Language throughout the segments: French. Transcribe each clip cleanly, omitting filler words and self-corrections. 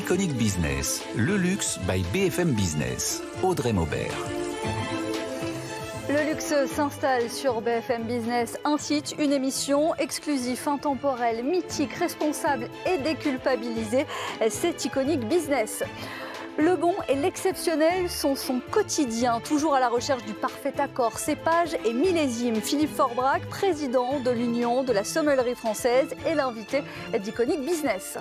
Iconic Business, le luxe by BFM Business. Audrey Maubert. Le luxe s'installe sur BFM Business, un site, une émission exclusive, intemporelle, mythique, responsable et déculpabilisée. C'est Iconic Business. Le bon et l'exceptionnel sont son quotidien, toujours à la recherche du parfait accord, cépage et millésime. Philippe Forbrac, président de l'Union de la sommellerie française, est l'invité d'Iconic Business.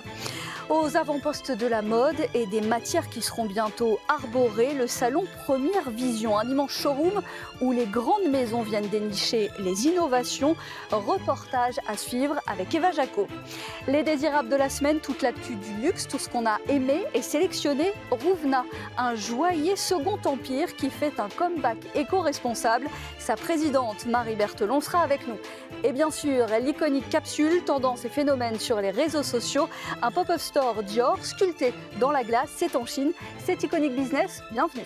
Aux avant-postes de la mode et des matières qui seront bientôt arborées, le salon Première Vision, un immense showroom où les grandes maisons viennent dénicher les innovations. Reportage à suivre avec Eva Jaco. Les désirables de la semaine, toute l'actu du luxe, tout ce qu'on a aimé et sélectionné. Rouvenat, un joaillier second empire qui fait un comeback éco-responsable. Sa présidente Marie Berthelon sera avec nous. Et bien sûr, l'iconique capsule, tendance et phénomènes sur les réseaux sociaux. Un pop-up store Dior sculpté dans la glace, c'est en Chine. C'est Iconic Business, bienvenue.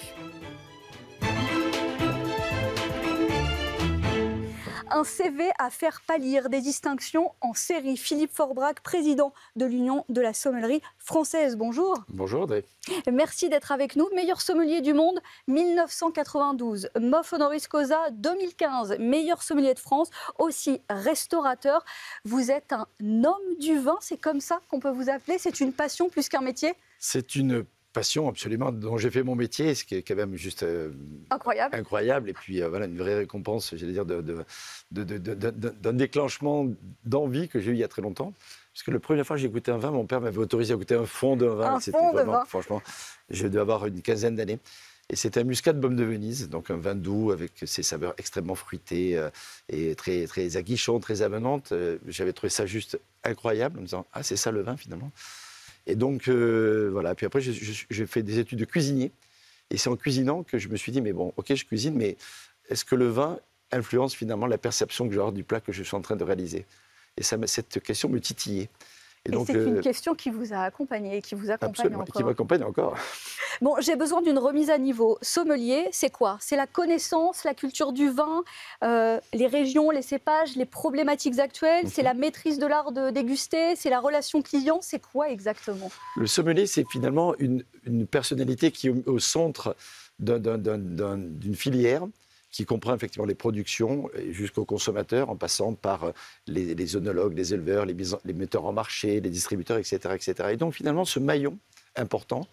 Un CV à faire pâlir, des distinctions en série. Philippe Forbrac, président de l'Union de la sommellerie française. Bonjour. Bonjour Audrey. Merci d'être avec nous. Meilleur sommelier du monde, 1992. MOF honoris causa, 2015. Meilleur sommelier de France, aussi restaurateur. Vous êtes un homme du vin, c'est comme ça qu'on peut vous appeler? C'est une passion plus qu'un métier? C'est une passion absolument dont j'ai fait mon métier, ce qui est quand même juste incroyable. Et puis voilà, une vraie récompense, j'allais dire, d'un déclenchement d'envie que j'ai eu il y a très longtemps. Parce que la première fois que j'ai goûté un vin, mon père m'avait autorisé à goûter un fond d'un vin. Un fond de vin. Franchement, je devais avoir une quinzaine d'années. Et c'était un muscat de Baume de Venise, donc un vin doux avec ses saveurs extrêmement fruitées et très, très aguichantes, très avenantes. J'avais trouvé ça juste incroyable en me disant « Ah, c'est ça le vin finalement ». Et donc, voilà. Puis après, j'ai fait des études de cuisinier. Et c'est en cuisinant que je me suis dit, mais bon, ok, je cuisine, mais est-ce que le vin influence finalement la perception que je vais avoir du plat que je suis en train de réaliser? Et cette question me titillait. Et donc, c'est une question qui vous a accompagné, qui vous accompagne encore. Qui m'accompagne encore. Bon, j'ai besoin d'une remise à niveau. Sommelier, c'est quoi? C'est la connaissance, la culture du vin, les régions, les cépages, les problématiques actuelles, c'est la maîtrise de l'art de déguster, c'est la relation client, c'est quoi exactement? Le sommelier, c'est finalement une personnalité qui est au centre d'une filière qui comprend effectivement les productions jusqu'aux consommateurs, en passant par les œnologues, les éleveurs, les metteurs en marché, les distributeurs, etc., etc. Et donc finalement, ce maillon important,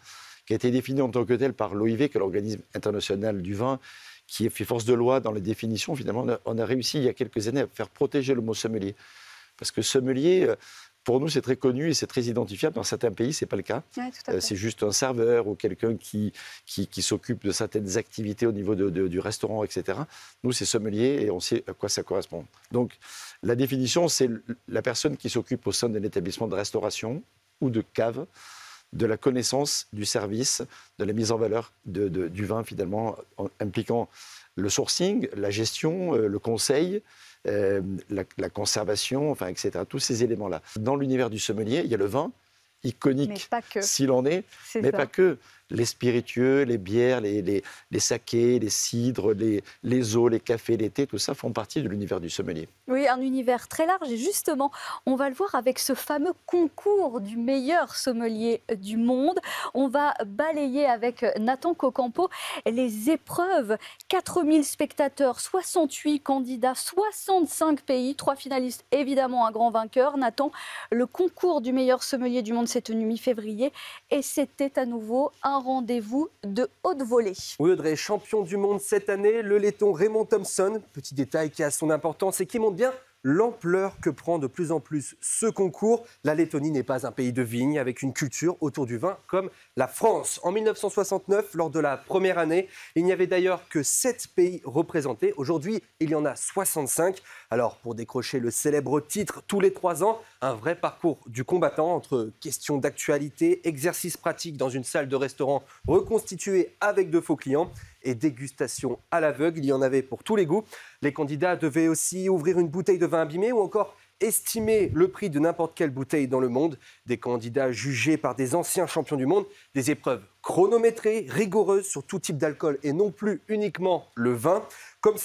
qui a été défini en tant que tel par l'OIV, qui est l'organisme international du vin, qui fait force de loi dans les définitions, finalement, on a réussi il y a quelques années à faire protéger le mot sommelier. Parce que sommelier, pour nous, c'est très connu et c'est très identifiable. Dans certains pays, ce n'est pas le cas. Ouais, c'est juste un serveur ou quelqu'un qui s'occupe de certaines activités au niveau du restaurant, etc. Nous, c'est sommelier et on sait à quoi ça correspond. Donc, la définition, c'est la personne qui s'occupe au sein d'un établissement de restauration ou de cave de la connaissance du service, de la mise en valeur du vin, finalement, impliquant le sourcing, la gestion, le conseil, la conservation, enfin, etc. Tous ces éléments-là. Dans l'univers du sommelier, il y a le vin, iconique s'il en est, mais pas que. Les spiritueux, les bières, les sakés, les cidres, les eaux, les cafés, les thés, tout ça font partie de l'univers du sommelier. Oui, un univers très large. Et justement, on va le voir avec ce fameux concours du meilleur sommelier du monde. On va balayer avec Nathan Cocampo les épreuves. 4000 spectateurs, 68 candidats, 65 pays, 3 finalistes, évidemment un grand vainqueur. Nathan, le concours du meilleur sommelier du monde s'est tenu mi-février et c'était à nouveau un rendez-vous de haute volée. Oui, Audrey, champion du monde cette année, le laiton Raymond Thompson. Petit détail qui a son importance et qui montre bien l'ampleur que prend de plus en plus ce concours. La Lettonie n'est pas un pays de vignes avec une culture autour du vin comme la France. En 1969, lors de la première année, il n'y avait d'ailleurs que 7 pays représentés. Aujourd'hui, il y en a 65. Alors, pour décrocher le célèbre titre tous les 3 ans, un vrai parcours du combattant entre questions d'actualité, exercices pratiques dans une salle de restaurant reconstituée avec de faux clients et dégustation à l'aveugle. Il y en avait pour tous les goûts. Les candidats devaient aussi ouvrir une bouteille de vin abîmé ou encore estimer le prix de n'importe quelle bouteille dans le monde. Des candidats jugés par des anciens champions du monde. Des épreuves chronométrées, rigoureuses sur tout type d'alcool et non plus uniquement le vin. Comme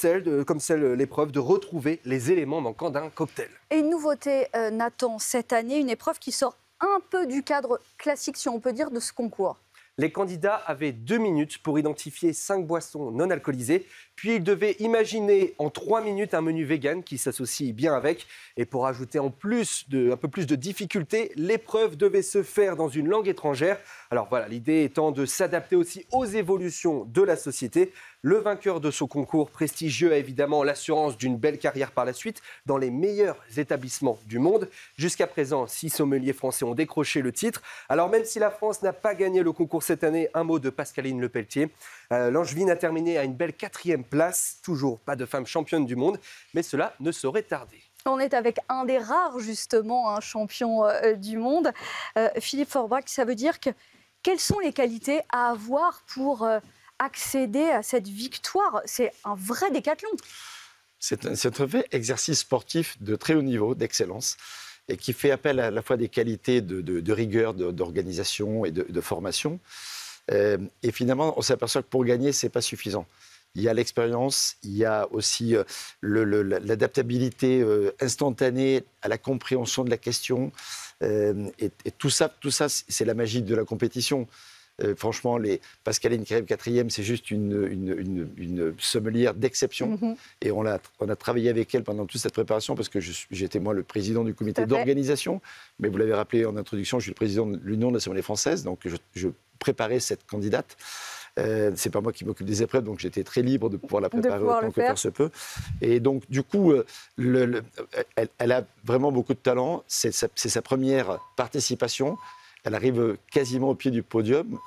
l'épreuve de retrouver les éléments manquants d'un cocktail. Et une nouveauté, Nathan, cette année, une épreuve qui sort un peu du cadre classique, si on peut dire, de ce concours. Les candidats avaient 2 minutes pour identifier 5 boissons non alcoolisées, puis ils devaient imaginer en 3 minutes un menu vegan qui s'associe bien avec. Et pour ajouter un peu plus de difficulté, l'épreuve devait se faire dans une langue étrangère. Alors voilà, l'idée étant de s'adapter aussi aux évolutions de la société. Le vainqueur de ce concours prestigieux a évidemment l'assurance d'une belle carrière par la suite dans les meilleurs établissements du monde. Jusqu'à présent, 6 sommeliers français ont décroché le titre. Alors même si la France n'a pas gagné le concours cette année, un mot de Pascaline Lepelletier. L'Angevine a terminé à une belle 4e place. Toujours pas de femme championne du monde, mais cela ne saurait tarder. On est avec un des rares, justement, champion du monde. Philippe Forbach, ça veut dire que quelles sont les qualités à avoir pour accéder à cette victoire? C'est un vrai décathlon. C'est un vrai exercice sportif de très haut niveau, d'excellence, et qui fait appel à la fois des qualités de rigueur, d'organisation et de formation. Et finalement, on s'aperçoit que pour gagner, ce n'est pas suffisant. Il y a l'expérience, il y a aussi l'adaptabilité instantanée à la compréhension de la question. Et tout ça, c'est la magie de la compétition. Franchement, Pascaline qui arrive 4e, c'est juste une sommelière d'exception. Mm-hmm. Et on a travaillé avec elle pendant toute cette préparation parce que j'étais moi le président du comité d'organisation. Mais vous l'avez rappelé en introduction, je suis le président de l'Union de la sommelier française, donc je préparais cette candidate. C'est pas moi qui m'occupe des épreuves, donc j'étais très libre de pouvoir la préparer autant que faire se peut. Et donc, du coup, elle a vraiment beaucoup de talent. C'est sa première participation. Elle arrive quasiment au pied du podium.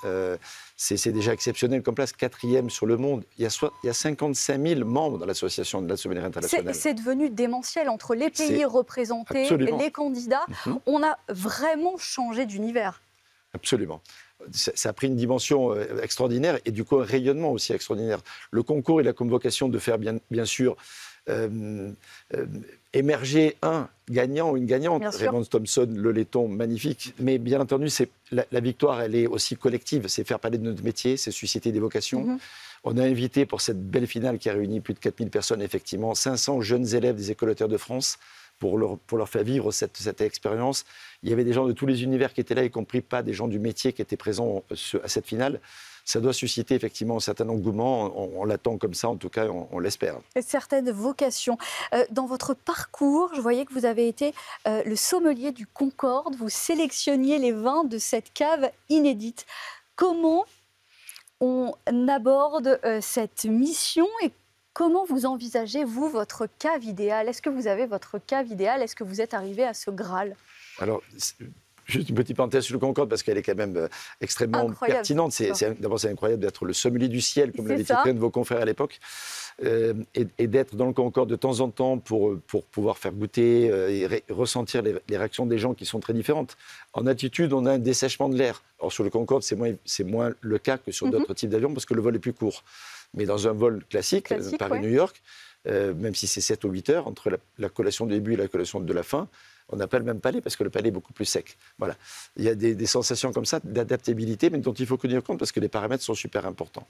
C'est déjà exceptionnel comme place, 4e sur le monde. Il y a 55 000 membres dans l'association de la sommellerie internationale. C'est devenu démentiel entre les pays représentés, absolument. Les candidats. Mm-hmm. On a vraiment changé d'univers. Absolument. Ça a pris une dimension extraordinaire et du coup un rayonnement aussi extraordinaire. Le concours, il a comme vocation de faire bien sûr émerger un gagnant ou une gagnante. Raymond Thompson, le laiton, magnifique. Mais bien entendu, la victoire, elle est aussi collective. C'est faire parler de notre métier, c'est susciter des vocations. Mm-hmm. On a invité pour cette belle finale qui a réuni plus de 4000 personnes, effectivement, 500 jeunes élèves des écoles hôtelières de France pour leur faire vivre cette expérience. Il y avait des gens de tous les univers qui étaient là, y compris pas des gens du métier qui étaient présents à cette finale. Ça doit susciter effectivement un certain engouement. On l'attend comme ça, en tout cas, on l'espère. Certaines vocations. Dans votre parcours, je voyais que vous avez été le sommelier du Concorde. Vous sélectionniez les vins de cette cave inédite. Comment on aborde cette mission et comment vous envisagez, vous, votre cave idéale? Est-ce que vous avez votre cave idéale? Est-ce que vous êtes arrivé à ce Graal? Alors, juste une petite parenthèse sur le Concorde, parce qu'elle est quand même extrêmement pertinente. D'abord, c'est incroyable d'être le sommelier du ciel, comme l'avait dit un de vos confrères à l'époque, et d'être dans le Concorde de temps en temps pour pouvoir faire goûter et ressentir les réactions des gens qui sont très différentes. En altitude, on a un dessèchement de l'air. Alors, sur le Concorde, c'est moins le cas que sur d'autres types d'avions, parce que le vol est plus court. Mais dans un vol classique Paris-New York, même si c'est 7 ou 8 heures, entre la collation du début et la collation de la fin, on n'a pas le même palais parce que le palais est beaucoup plus sec. Voilà. Il y a des sensations comme ça d'adaptabilité, mais dont il faut tenir compte parce que les paramètres sont super importants.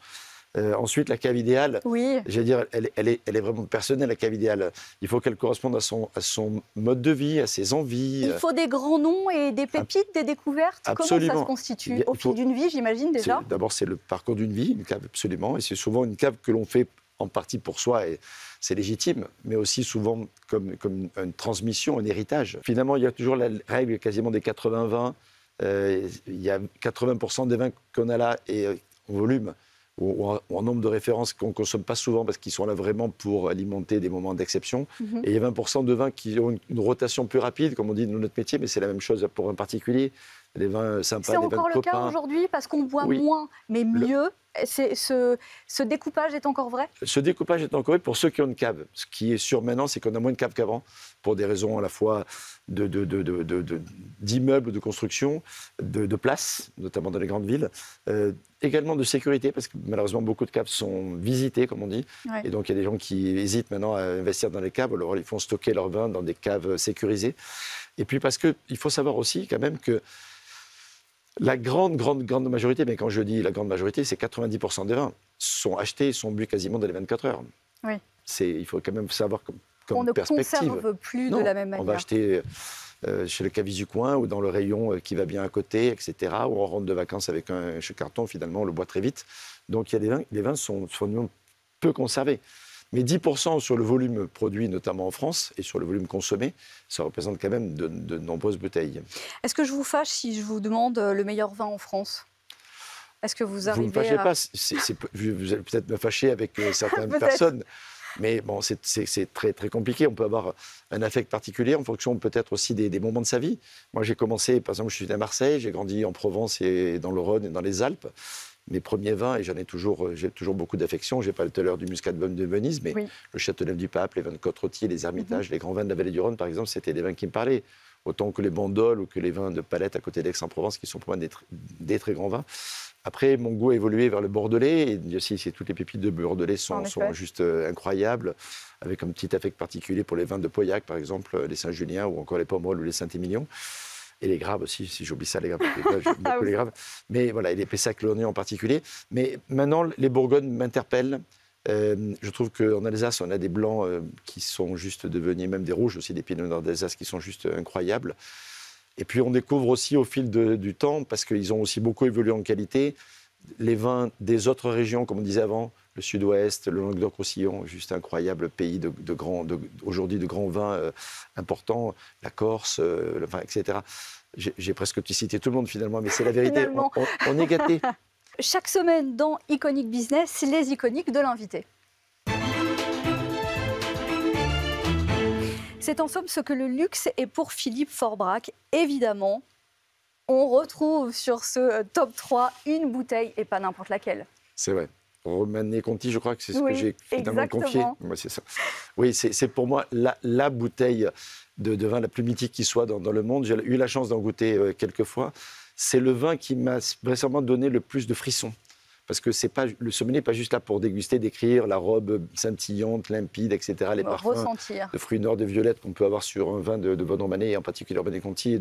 Ensuite, la cave idéale, j'allais dire, elle est vraiment personnelle, la cave idéale. Il faut qu'elle corresponde à son mode de vie, à ses envies. Il faut des grands noms et des pépites, des découvertes. Absolument. Comment ça se constitue? Au fil d'une vie, j'imagine déjà. D'abord, c'est le parcours d'une vie, une cave, absolument. Et c'est souvent une cave que l'on fait en partie pour soi, et c'est légitime, mais aussi souvent comme une transmission, un héritage. Finalement, il y a toujours la règle quasiment des 80-20. Il y a 80% des vins qu'on a là et en volume ou en nombre de références qu'on ne consomme pas souvent parce qu'ils sont là vraiment pour alimenter des moments d'exception. Mm-hmm. Et il y a 20% de vins qui ont une rotation plus rapide, comme on dit dans notre métier, mais c'est la même chose pour un particulier. Les vins sympas, les vins de copains. C'est encore le cas aujourd'hui parce qu'on boit moins, mais mieux. Ce découpage est encore vrai? Ce découpage est encore vrai pour ceux qui ont une cave. Ce qui est sûr maintenant, c'est qu'on a moins de caves qu'avant, pour des raisons à la fois d'immeubles, de construction, de places, notamment dans les grandes villes, également de sécurité, parce que malheureusement, beaucoup de caves sont visitées, comme on dit. Ouais. Et donc, il y a des gens qui hésitent maintenant à investir dans les caves, alors ils font stocker leurs vins dans des caves sécurisées. Et puis parce qu'il faut savoir aussi quand même que la grande majorité, mais quand je dis la grande majorité, c'est 90% des vins sont achetés et sont bu quasiment dans les 24 heures. Oui. Il faut quand même savoir comme on perspective. On ne conserve plus de la même manière. On va acheter chez le caviste du coin ou dans le rayon qui va bien à côté, etc. Ou on rentre de vacances avec un carton, finalement, on le boit très vite. Donc il y a les vins sont peu conservés. Mais 10% sur le volume produit, notamment en France, et sur le volume consommé, ça représente quand même de nombreuses bouteilles. Est-ce que je vous fâche si je vous demande le meilleur vin en France ? Est-ce que vous arrivez Vous ne me fâchez pas, vous allez peut-être me fâcher avec certaines personnes, mais bon, c'est très, très compliqué. On peut avoir un affect particulier en fonction peut-être aussi des moments de sa vie. Moi, j'ai commencé, par exemple, je suis né à Marseille, j'ai grandi en Provence et dans le Rhône et dans les Alpes. Mes premiers vins, et j'ai toujours beaucoup d'affection. Je n'ai pas tout à l'heure du Muscat de Venise, mais oui. Le Châteauneuf du Pape, les vins de Côte-Rôtier, les Hermitages, les grands vins de la vallée du Rhône, par exemple, c'était des vins qui me parlaient. Autant que les Bandoles ou que les vins de Palette à côté d'Aix-en-Provence, qui sont pour moi des très grands vins. Après, mon goût a évolué vers le Bordelais. Et aussi, toutes les pépites de Bordelais sont juste incroyables, avec un petit affect particulier pour les vins de Pauillac, par exemple, les Saint-Julien ou encore les Pomerol ou les Saint-Émilion. Et les Graves aussi, si j'oublie ça, les Graves, j'aime beaucoup les Graves. Mais voilà, et les Pessac-Léognan en particulier. Mais maintenant, les Bourgognes m'interpellent. Je trouve qu'en Alsace, on a des blancs qui sont juste devenus, même des rouges aussi, des Pinot Noirs d'Alsace qui sont juste incroyables. Et puis on découvre aussi au fil du temps, parce qu'ils ont aussi beaucoup évolué en qualité, les vins des autres régions, comme on disait avant, le Sud-Ouest, le Languedoc-Roussillon, juste incroyable pays aujourd'hui de grands vins importants, la Corse, etc. J'ai presque cité tout le monde finalement, mais c'est la vérité, on est gâtés. Chaque semaine dans Iconic Business, les iconiques de l'invité. C'est en somme ce que le luxe est pour Philippe Forbrac. Évidemment, on retrouve sur ce top 3 une bouteille et pas n'importe laquelle. C'est vrai. Romanée Conti, je crois que c'est ce que j'ai finalement confié. Moi, c'est ça. Oui, c'est pour moi la bouteille de vin la plus mythique qui soit dans le monde. J'ai eu la chance d'en goûter quelques fois. C'est le vin qui m'a récemment donné le plus de frissons. Parce que le sommelier n'est pas juste là pour déguster, décrire la robe scintillante, limpide, etc., les parfums de fruits noirs, de violettes qu'on peut avoir sur un vin de bonne romanée, et en particulier Romanée Conti,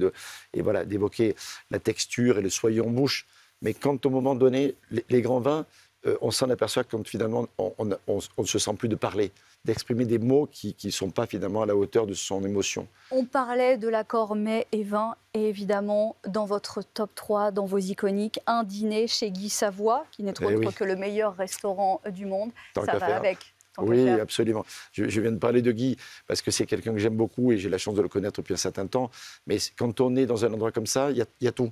et voilà, d'évoquer la texture et le soyeux en bouche. Mais quand, au moment donné, les grands vins, on s'en aperçoit quand finalement on ne se sent plus de parler, d'exprimer des mots qui ne sont pas finalement à la hauteur de son émotion. On parlait de l'accord mets et vin, et évidemment, dans votre top 3, dans vos iconiques, un dîner chez Guy Savoy, qui n'est autre que le meilleur restaurant du monde. Ça va avec. Oui, absolument. Je viens de parler de Guy parce que c'est quelqu'un que j'aime beaucoup et j'ai la chance de le connaître depuis un certain temps. Mais quand on est dans un endroit comme ça, il y a tout.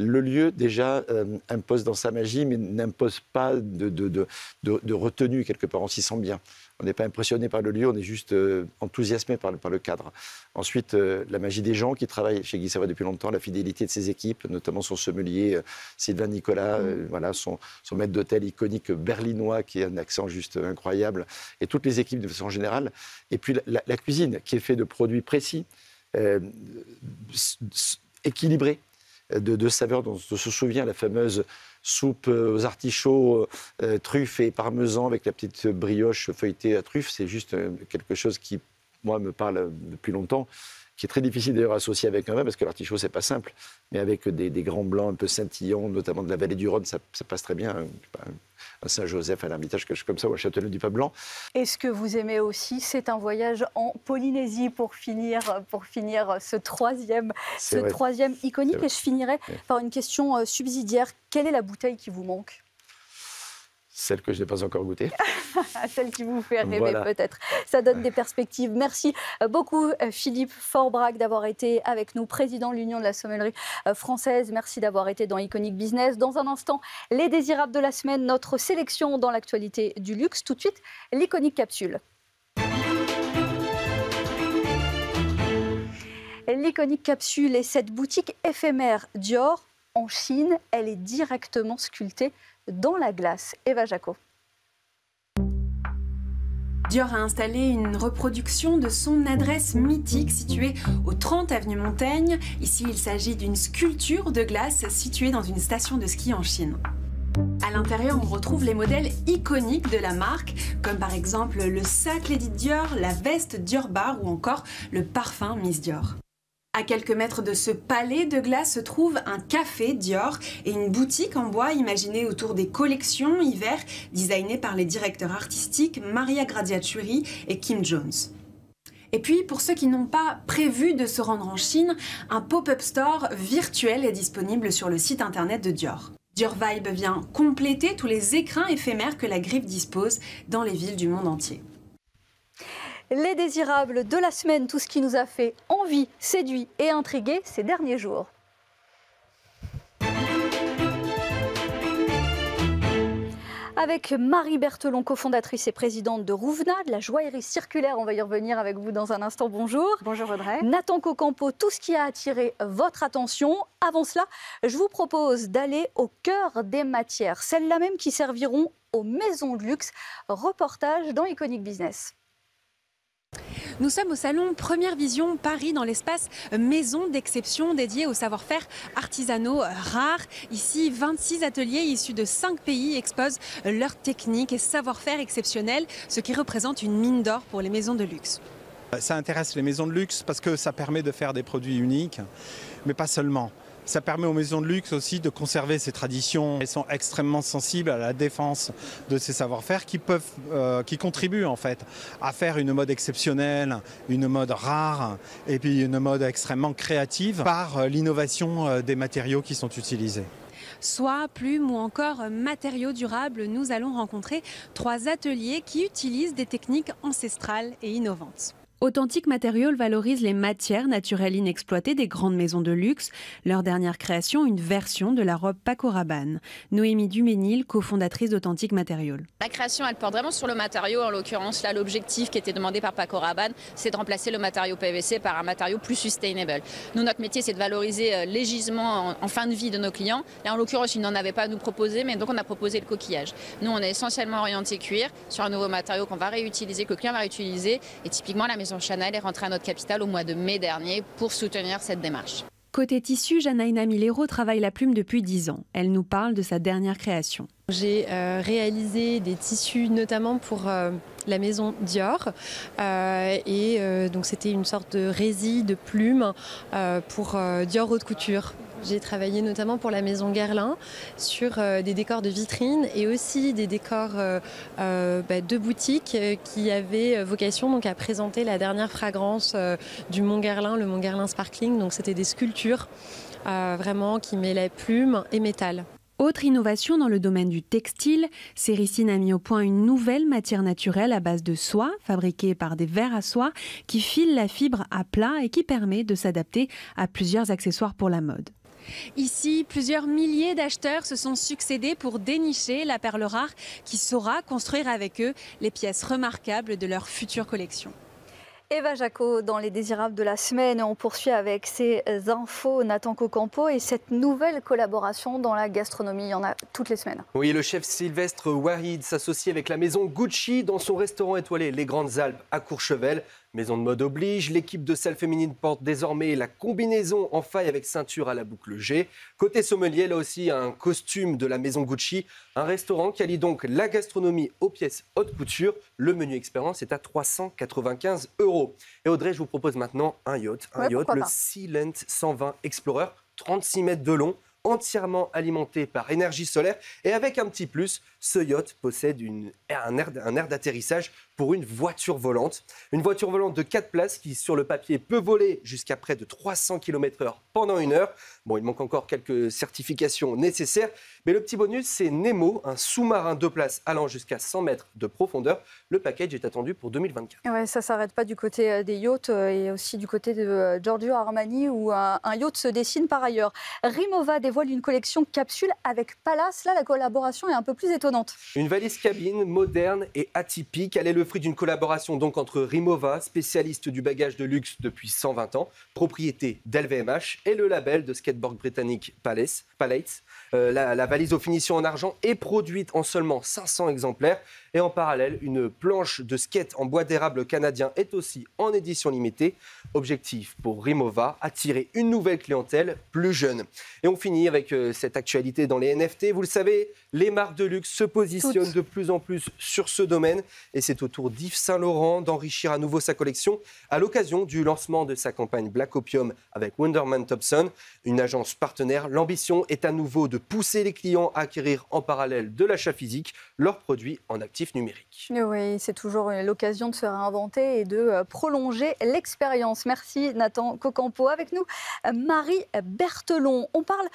Le lieu, déjà, impose dans sa magie, mais n'impose pas de retenue, quelque part. On s'y sent bien. On n'est pas impressionné par le lieu, on est juste enthousiasmé par le cadre. Ensuite, la magie des gens qui travaillent chez Guy Savoy depuis longtemps, la fidélité de ses équipes, notamment son sommelier Sylvain Nicolas, voilà, son maître d'hôtel iconique berlinois, qui a un accent juste incroyable, et toutes les équipes de façon générale. Et puis la cuisine, qui est faite de produits précis, équilibrés, de saveurs dont on se souvient, la fameuse soupe aux artichauts, truffes et parmesan avec la petite brioche feuilletée à truffes. C'est juste quelque chose qui, moi, me parle depuis longtemps, qui est très difficile d'ailleurs à associer avec un vin, parce que l'artichaut, c'est pas simple. Mais avec des grands blancs un peu scintillants, notamment de la vallée du Rhône, ça passe très bien. À Saint-Joseph, à l'Hermitage, quelque chose comme ça, ou à Châteauneuf du Pape Blanc. Et ce que vous aimez aussi, c'est un voyage en Polynésie pour finir ce troisième iconique. Et je finirai par une question subsidiaire. Quelle est la bouteille qui vous manque ? Celle que je n'ai pas encore goûtée. Celle qui vous fait rêver peut-être. Ça donne des perspectives. Merci beaucoup Philippe Forbrac d'avoir été avec nous, président de l'Union de la sommellerie française. Merci d'avoir été dans Iconic Business. Dans un instant, les désirables de la semaine, notre sélection dans l'actualité du luxe. Tout de suite, l'Iconic Capsule. L'Iconic Capsule est cette boutique éphémère Dior en Chine. Elle est directement sculptée dans la glace. Eva Jaco. Dior a installé une reproduction de son adresse mythique située au 30 avenue Montaigne. Ici, il s'agit d'une sculpture de glace située dans une station de ski en Chine. À l'intérieur, on retrouve les modèles iconiques de la marque, comme par exemple le sac Lady Dior, la veste Dior Bar ou encore le parfum Miss Dior. À quelques mètres de ce palais de glace se trouve un café Dior et une boutique en bois imaginée autour des collections hiver designées par les directeurs artistiques Maria Grazia Chiuri et Kim Jones. Et puis, pour ceux qui n'ont pas prévu de se rendre en Chine, un pop-up store virtuel est disponible sur le site internet de Dior. Dior Vibe vient compléter tous les écrins éphémères que la griffe dispose dans les villes du monde entier. Les désirables de la semaine, tout ce qui nous a fait envie, séduit et intrigué ces derniers jours. Avec Marie Berthelon, cofondatrice et présidente de Rouvena, de la joaillerie circulaire. On va y revenir avec vous dans un instant. Bonjour. Bonjour Audrey. Nathan Cocampo, tout ce qui a attiré votre attention. Avant cela, je vous propose d'aller au cœur des matières, celles-là même qui serviront aux maisons de luxe. Reportage dans Iconic Business. Nous sommes au salon Première Vision Paris dans l'espace Maison d'exception dédié au savoir-faire artisanaux rares. Ici, 26 ateliers issus de 5 pays exposent leurs techniques et savoir-faire exceptionnels, ce qui représente une mine d'or pour les maisons de luxe. Ça intéresse les maisons de luxe parce que ça permet de faire des produits uniques, mais pas seulement. Ça permet aux maisons de luxe aussi de conserver ces traditions. Elles sont extrêmement sensibles à la défense de ces savoir-faire qui contribuent en fait à faire une mode exceptionnelle, une mode rare et puis une mode extrêmement créative par l'innovation des matériaux qui sont utilisés. Soie, plumes ou encore matériaux durables, nous allons rencontrer 3 ateliers qui utilisent des techniques ancestrales et innovantes. Authentic Material valorise les matières naturelles inexploitées des grandes maisons de luxe. Leur dernière création, une version de la robe Paco Rabanne. Noémie Duménil, cofondatrice d'Authentic Material. La création, elle porte vraiment sur le matériau. En l'occurrence, là, l'objectif qui était demandé par Paco Rabanne, c'est de remplacer le matériau PVC par un matériau plus sustainable. Nous, notre métier, c'est de valoriser les gisements en fin de vie de nos clients. Là, en l'occurrence, ils n'en avaient pas à nous proposer, mais donc on a proposé le coquillage. Nous, on est essentiellement orienté cuir sur un nouveau matériau qu'on va réutiliser, que le client va réutiliser. Et typiquement, la maison Chanel est rentrée à notre capitale au mois de mai dernier pour soutenir cette démarche. Côté tissu, Janaïna Milero travaille la plume depuis 10 ans. Elle nous parle de sa dernière création. J'ai réalisé des tissus notamment pour la maison Dior donc c'était une sorte de rési de plume pour Dior Haute Couture. J'ai travaillé notamment pour la maison Guerlain sur des décors de vitrine et aussi des décors de boutique qui avaient vocation donc, à présenter la dernière fragrance du Mont Guerlain, le Mont Guerlain Sparkling. Donc c'était des sculptures vraiment qui mêlaient plume et métal. Autre innovation dans le domaine du textile, Céricine a mis au point une nouvelle matière naturelle à base de soie, fabriquée par des vers à soie, qui file la fibre à plat et qui permet de s'adapter à plusieurs accessoires pour la mode. Ici, plusieurs milliers d'acheteurs se sont succédés pour dénicher la perle rare qui saura construire avec eux les pièces remarquables de leur future collection. Eva Jacot dans les désirables de la semaine. On poursuit avec ces infos, Nathan Cocampo, et cette nouvelle collaboration dans la gastronomie. Il y en a toutes les semaines. Oui, le chef Sylvestre Wahid s'associe avec la maison Gucci dans son restaurant étoilé Les Grandes Alpes à Courchevel. Maison de mode oblige, l'équipe de salle féminine porte désormais la combinaison en faille avec ceinture à la boucle G. Côté sommelier, là aussi, un costume de la maison Gucci. Un restaurant qui allie donc la gastronomie aux pièces haute couture. Le menu expérience est à 395 €. Et Audrey, je vous propose maintenant un yacht, le Sealand 120 Explorer, 36 mètres de long, entièrement alimenté par énergie solaire. Et avec un petit plus, ce yacht possède un aire d'atterrissage pour une voiture volante. Une voiture volante de 4 places qui, sur le papier, peut voler jusqu'à près de 300 km/h pendant 1 heure. Bon, il manque encore quelques certifications nécessaires, mais le petit bonus, c'est Nemo, un sous-marin 2 places allant jusqu'à 100 mètres de profondeur. Le package est attendu pour 2024. Ouais, ça ne s'arrête pas du côté des yachts et aussi du côté de Giorgio Armani où un yacht se dessine par ailleurs. Rimowa dévoile une collection capsule avec Palace. Là, la collaboration est un peu plus étonnante. Une valise cabine moderne et atypique. Elle est le fruit d'une collaboration donc entre Rimowa, spécialiste du bagage de luxe depuis 120 ans, propriété d'LVMH, et le label de skateboard britannique Palace. La valise aux finitions en argent est produite en seulement 500 exemplaires. Et en parallèle, une planche de skate en bois d'érable canadien est aussi en édition limitée. Objectif pour Rimowa, attirer une nouvelle clientèle plus jeune. Et on finit avec cette actualité dans les NFT. Vous le savez, les marques de luxe se positionnent de plus en plus sur ce domaine. Et c'est au tour d'Yves Saint Laurent d'enrichir à nouveau sa collection à l'occasion du lancement de sa campagne Black Opium avec Wunderman Thompson, une agence partenaire. L'ambition est à nouveau de pousser les clients à acquérir en parallèle de l'achat physique leurs produits en actifs dispositif numérique. Oui, c'est toujours l'occasion de se réinventer et de prolonger l'expérience. Merci Nathan Cocampo. Avec nous, Marie Berthelon. On parle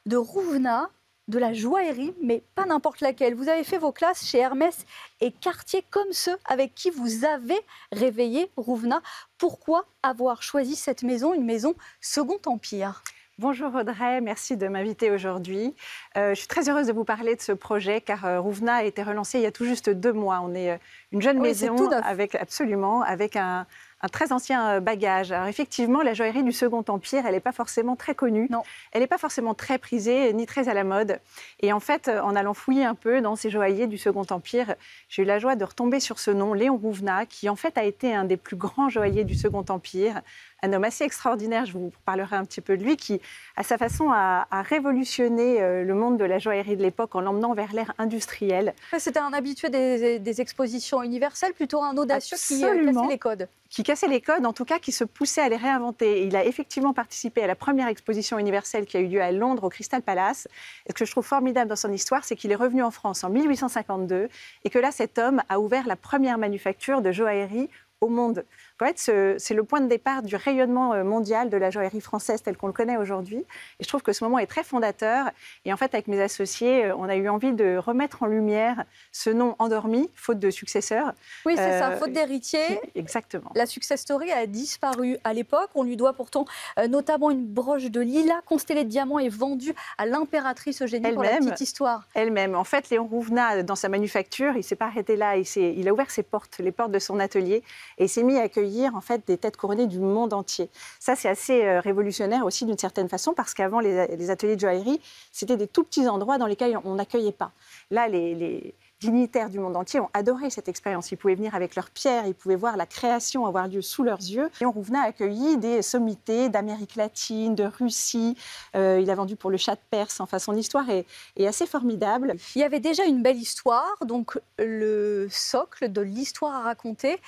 de Rouvenat, de la joaillerie, mais pas n'importe laquelle. Vous avez fait vos classes chez Hermès et Cartier, comme ceux avec qui vous avez réveillé Rouvenat. Pourquoi avoir choisi cette maison, une maison Second Empire ? Bonjour Audrey, merci de m'inviter aujourd'hui. Je suis très heureuse de vous parler de ce projet car Rouvenat a été relancé il y a tout juste 2 mois. On est une jeune maison avec un très ancien bagage. Alors effectivement, la joaillerie du Second Empire, elle n'est pas forcément très connue. Non. Elle n'est pas forcément très prisée, ni très à la mode. Et en fait, en allant fouiller un peu dans ces joailliers du Second Empire, j'ai eu la joie de retomber sur ce nom, Léon Rouvenat, qui en fait a été un des plus grands joailliers du Second Empire. Un homme assez extraordinaire, je vous parlerai un petit peu de lui, qui, à sa façon, a révolutionné le monde de la joaillerie de l'époque en l'emmenant vers l'ère industrielle. C'était un habitué des expositions universelles, plutôt un audacieux qui cassait les codes. Qui cassait les codes, en tout cas qui se poussait à les réinventer. Il a effectivement participé à la première exposition universelle qui a eu lieu à Londres, au Crystal Palace. Et ce que je trouve formidable dans son histoire, c'est qu'il est revenu en France en 1852 et que là, cet homme a ouvert la première manufacture de joaillerie au monde. En fait, c'est le point de départ du rayonnement mondial de la joaillerie française tel qu'on le connaît aujourd'hui. Et je trouve que ce moment est très fondateur. Et en fait, avec mes associés, on a eu envie de remettre en lumière ce nom endormi, faute de successeur. Oui, c'est ça, faute d'héritier. Exactement. La success story a disparu à l'époque. On lui doit pourtant notamment une broche de lilas constellée de diamants et vendue à l'impératrice Eugénie pour la petite histoire. Elle-même. En fait, Léon Rouvenat, dans sa manufacture, il ne s'est pas arrêté là. Il a ouvert ses portes, les portes de son atelier, et il s'est mis à accueillir en fait des têtes couronnées du monde entier. Ça, c'est assez révolutionnaire aussi d'une certaine façon parce qu'avant, les ateliers de joaillerie, c'était des tout petits endroits dans lesquels on n'accueillait pas. Là, les dignitaires du monde entier ont adoré cette expérience. Ils pouvaient venir avec leurs pierres, ils pouvaient voir la création avoir lieu sous leurs yeux. Léon Rouvenat a accueilli des sommités d'Amérique latine, de Russie. Il a vendu pour le Shah de Perse. Enfin, son histoire est assez formidable. Il y avait déjà une belle histoire, donc le socle de l'histoire à raconter.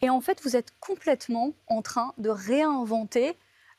Et en fait, vous êtes complètement en train de réinventer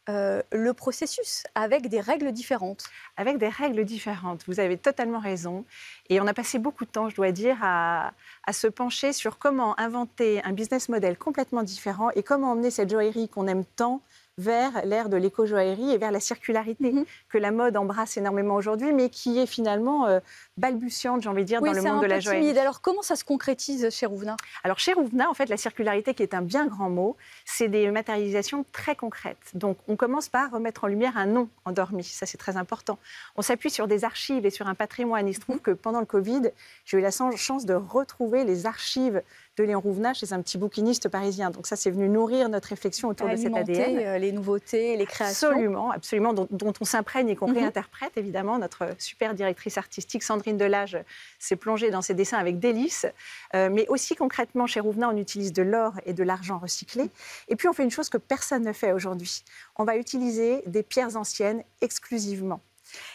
le processus avec des règles différentes. Avec des règles différentes, vous avez totalement raison. Et on a passé beaucoup de temps, je dois dire, à se pencher sur comment inventer un business model complètement différent et comment emmener cette joaillerie qu'on aime tant vers l'ère de l'éco-joaillerie et vers la circularité que la mode embrasse énormément aujourd'hui, mais qui est finalement balbutiante, j'ai envie de dire, dans le monde de la joaillerie. Timide. Alors, comment ça se concrétise chez Rouvenat ? Alors, chez Rouvenat, en fait, la circularité, qui est un bien grand mot, c'est des matérialisations très concrètes. Donc, on commence par remettre en lumière un nom endormi. Ça, c'est très important. On s'appuie sur des archives et sur un patrimoine. Il se trouve que pendant le Covid, j'ai eu la chance de retrouver les archives de Léon Rouvenat chez un petit bouquiniste parisien. Donc ça, c'est venu nourrir notre réflexion autour de cet ADN. Les nouveautés, les créations. Absolument, absolument, dont on s'imprègne et qu'on réinterprète, évidemment. Notre super directrice artistique, Sandrine Delage, s'est plongée dans ses dessins avec délice. Mais aussi concrètement, chez Rouvenat, on utilise de l'or et de l'argent recyclés. Et puis, on fait une chose que personne ne fait aujourd'hui. On va utiliser des pierres anciennes exclusivement.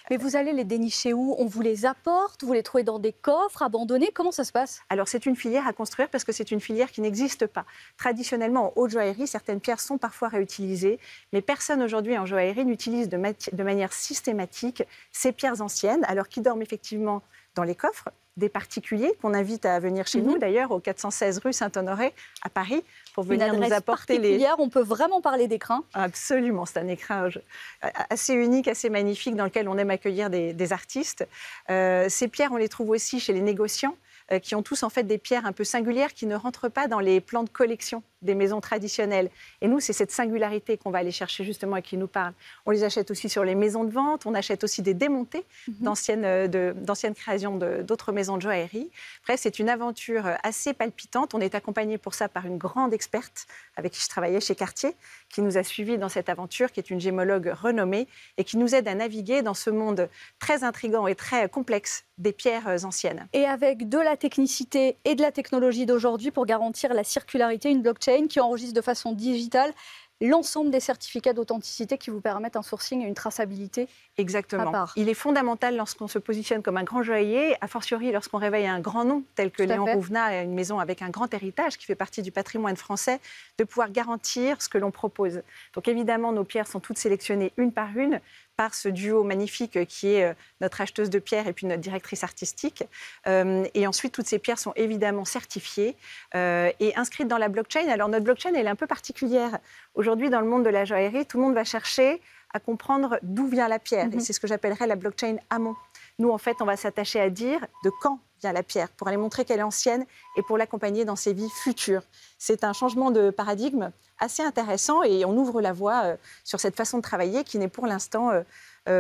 Mais vous allez les dénicher où ? On vous les apporte ? Vous les trouvez dans des coffres abandonnés ? Comment ça se passe ? Alors, c'est une filière à construire parce que c'est une filière qui n'existe pas. Traditionnellement, en haute joaillerie, certaines pierres sont parfois réutilisées, mais personne aujourd'hui en joaillerie n'utilise de manière systématique ces pierres anciennes, alors qu'ils dorment effectivement dans les coffres des particuliers qu'on invite à venir chez nous, d'ailleurs, au 416 rue Saint-Honoré, à Paris, pour venir nous apporter On peut vraiment parler d'écrin. Absolument, c'est un écrin assez unique, assez magnifique, dans lequel on aime accueillir des artistes. Ces pierres, on les trouve aussi chez les négociants, qui ont tous en fait des pierres un peu singulières qui ne rentrent pas dans les plans de collection des maisons traditionnelles. Et nous, c'est cette singularité qu'on va aller chercher justement et qui nous parle. On les achète aussi sur les maisons de vente, on achète aussi des démontés d'anciennes créations d'autres maisons de joaillerie. Bref, c'est une aventure assez palpitante. On est accompagné pour ça par une grande experte avec qui je travaillais chez Cartier, qui nous a suivis dans cette aventure, qui est une gémologue renommée et qui nous aide à naviguer dans ce monde très intrigant et très complexe des pierres anciennes. Et avec de la technicité et de la technologie d'aujourd'hui pour garantir la circularité, une blockchain qui enregistre de façon digitale l'ensemble des certificats d'authenticité qui vous permettent un sourcing et une traçabilité. Exactement. Il est fondamental lorsqu'on se positionne comme un grand joaillier, a fortiori lorsqu'on réveille un grand nom tel que Léon Rouvenat, une maison avec un grand héritage qui fait partie du patrimoine français, de pouvoir garantir ce que l'on propose. Donc évidemment, nos pierres sont toutes sélectionnées une par une, par ce duo magnifique qui est notre acheteuse de pierres et puis notre directrice artistique. Et ensuite, toutes ces pierres sont évidemment certifiées et inscrites dans la blockchain. Alors, notre blockchain, elle est un peu particulière. Aujourd'hui, dans le monde de la joaillerie, tout le monde va chercher à comprendre d'où vient la pierre. Et c'est ce que j'appellerais la blockchain amont. Nous, en fait, on va s'attacher à dire de quand vient la pierre pour aller montrer qu'elle est ancienne et pour l'accompagner dans ses vies futures. C'est un changement de paradigme assez intéressant et on ouvre la voie sur cette façon de travailler qui n'est pour l'instant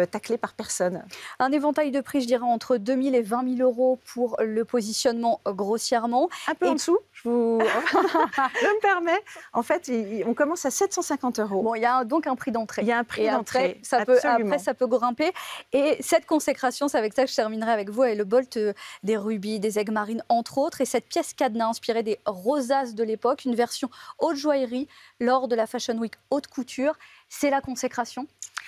taclée par personne. Un éventail de prix, je dirais, entre 2 000 et 20 000 euros pour le positionnement grossièrement. Un peu en dessous, je me permets. En fait, on commence à 750 euros. Bon, il y a donc un prix d'entrée. Il y a un prix d'entrée, après, ça peut grimper. Et cette consécration, c'est avec ça que je terminerai avec vous, et le bolt des rubis, des aigues marines, entre autres. Et cette pièce cadenas inspirée des rosaces de l'époque, une version haute joaillerie lors de la Fashion Week haute couture. C'est la consécration.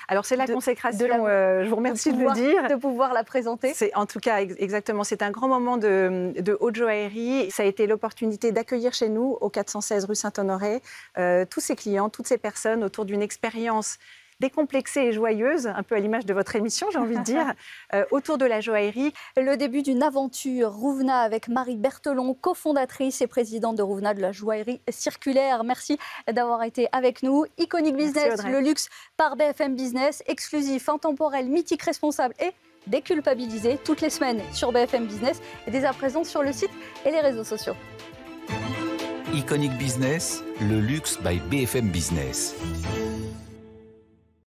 Alors, c'est la consécration, je vous remercie de le dire. De pouvoir la présenter. C'est, en tout cas, exactement, c'est un grand moment de haute joaillerie. Ça a été l'opportunité d'accueillir chez nous, au 416 rue Saint-Honoré, tous ces clients, toutes ces personnes autour d'une expérience décomplexée et joyeuse, un peu à l'image de votre émission, j'ai envie de dire, autour de la joaillerie. Le début d'une aventure, Rouvenat avec Marie Berthelon, cofondatrice et présidente de Rouvenat de la joaillerie circulaire. Merci d'avoir été avec nous. Iconic Business, le luxe par BFM Business, exclusif, intemporel, mythique, responsable et déculpabilisé, toutes les semaines sur BFM Business et dès à présent sur le site et les réseaux sociaux. Iconic Business, le luxe by BFM Business.